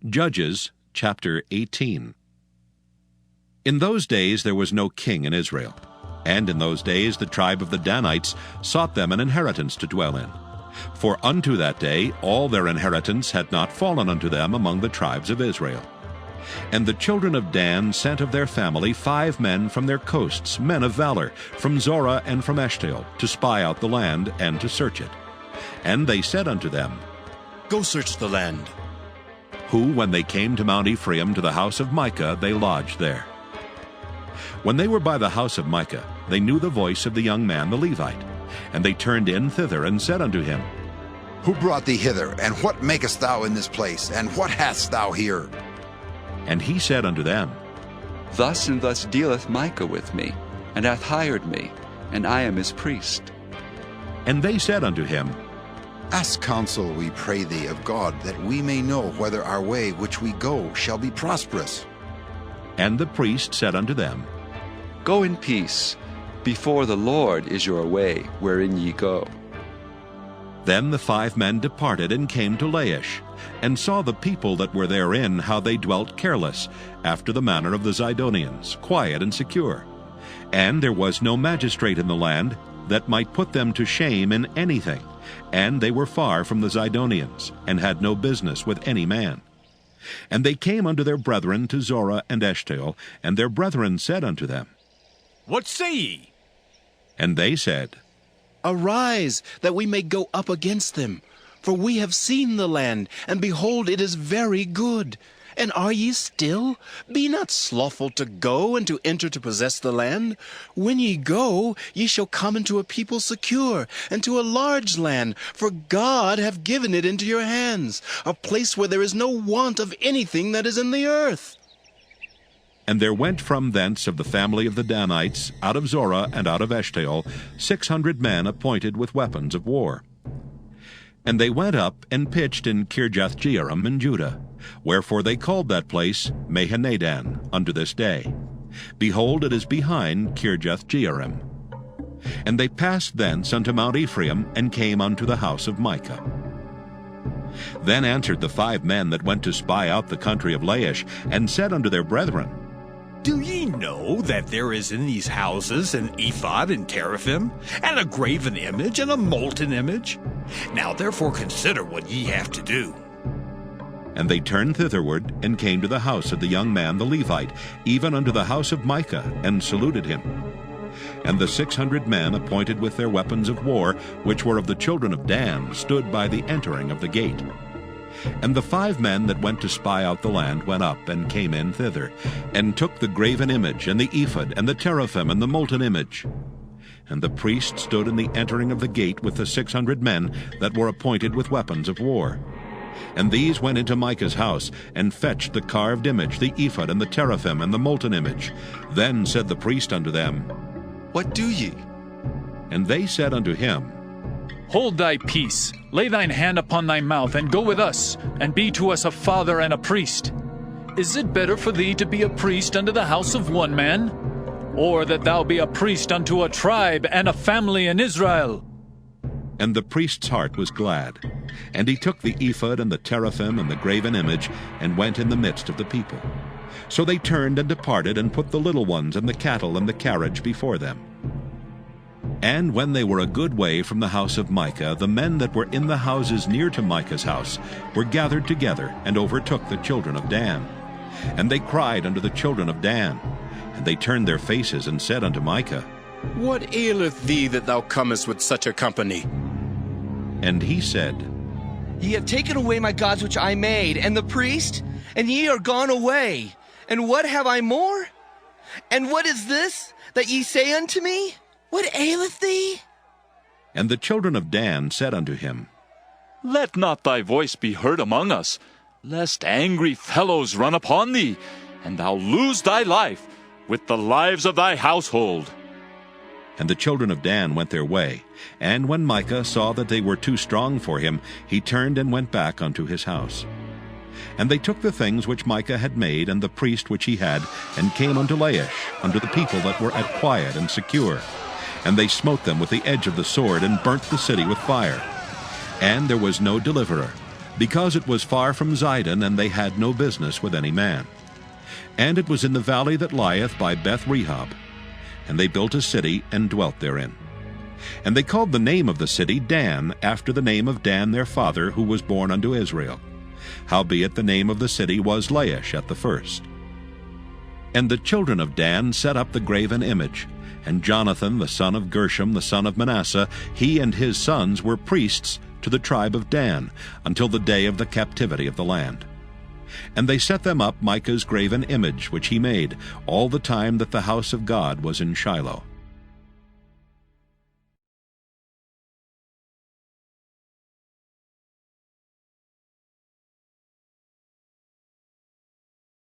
Judges chapter 18. In those days there was no king in Israel, and in those days the tribe of the Danites sought them an inheritance to dwell in. For unto that day all their inheritance had not fallen unto them among the tribes of Israel. And the children of Dan sent of their family 5 men from their coasts, men of valor, from Zorah and from Eshtaol, to spy out the land and to search it. And they said unto them, Go search the land. Who, when they came to Mount Ephraim to the house of Micah, they lodged there. When they were by the house of Micah, they knew the voice of the young man the Levite. And they turned in thither, and said unto him, Who brought thee hither, and what makest thou in this place, and what hast thou here? And he said unto them, Thus and thus dealeth Micah with me, and hath hired me, and I am his priest. And they said unto him, Ask counsel, we pray thee, of God, that we may know whether our way which we go shall be prosperous. And the priest said unto them, Go in peace. Before the Lord is your way, wherein ye go. Then the 5 men departed and came to Laish, and saw the people that were therein, how they dwelt careless, after the manner of the Zidonians, quiet and secure. And there was no magistrate in the land that might put them to shame in anything, and they were far from the Zidonians, and had no business with any man. And they came unto their brethren to Zorah and Eshtaol, and their brethren said unto them, What say ye? And they said, Arise, that we may go up against them. For we have seen the land, and behold, it is very good. And are ye still? Be not slothful to go and to enter to possess the land. When ye go, ye shall come into a people secure, and to a large land, for God hath given it into your hands, a place where there is no want of anything that is in the earth. And there went from thence of the family of the Danites, out of Zorah and out of Eshtaol, 600 men appointed with weapons of war. And they went up and pitched in Kirjath-jearim in Judah, wherefore they called that place Mahanadan unto this day. Behold, it is behind Kirjath-jearim. And they passed thence unto Mount Ephraim, and came unto the house of Micah. Then answered the 5 men that went to spy out the country of Laish, and said unto their brethren, Do ye know that there is in these houses an ephod and teraphim, and a graven image and a molten image? Now therefore consider what ye have to do. And they turned thitherward, and came to the house of the young man the Levite, even unto the house of Micah, and saluted him. And the 600 men appointed with their weapons of war, which were of the children of Dan, stood by the entering of the gate. And the 5 men that went to spy out the land went up, and came in thither, and took the graven image, and the ephod, and the teraphim, and the molten image. And the priest stood in the entering of the gate with the 600 men that were appointed with weapons of war. And these went into Micah's house, and fetched the carved image, the ephod, and the teraphim, and the molten image. Then said the priest unto them, What do ye? And they said unto him, Hold thy peace, lay thine hand upon thy mouth, and go with us, and be to us a father and a priest. Is it better for thee to be a priest unto the house of one man, or that thou be a priest unto a tribe and a family in Israel? And the priest's heart was glad. And he took the ephod and the teraphim and the graven image, and went in the midst of the people. So they turned and departed, and put the little ones and the cattle and the carriage before them. And when they were a good way from the house of Micah, the men that were in the houses near to Micah's house were gathered together, and overtook the children of Dan. And they cried unto the children of Dan. And they turned their faces, and said unto Micah, What aileth thee that thou comest with such a company? And he said, Ye have taken away my gods which I made, and the priest, and ye are gone away. And what have I more? And what is this that ye say unto me? What aileth thee? And the children of Dan said unto him, Let not thy voice be heard among us, lest angry fellows run upon thee, and thou lose thy life with the lives of thy household. And the children of Dan went their way. And when Micah saw that they were too strong for him, he turned and went back unto his house. And they took the things which Micah had made, and the priest which he had, and came unto Laish, unto the people that were at quiet and secure. And they smote them with the edge of the sword, and burnt the city with fire. And there was no deliverer, because it was far from Zidon, and they had no business with any man. And it was in the valley that lieth by Beth-rehob. And they built a city, and dwelt therein. And they called the name of the city Dan, after the name of Dan their father, who was born unto Israel. Howbeit the name of the city was Laish at the first. And the children of Dan set up the graven image. And Jonathan the son of Gershom the son of Manasseh, he and his sons were priests to the tribe of Dan, until the day of the captivity of the land. And they set them up Micah's graven image, which he made, all the time that the house of God was in Shiloh.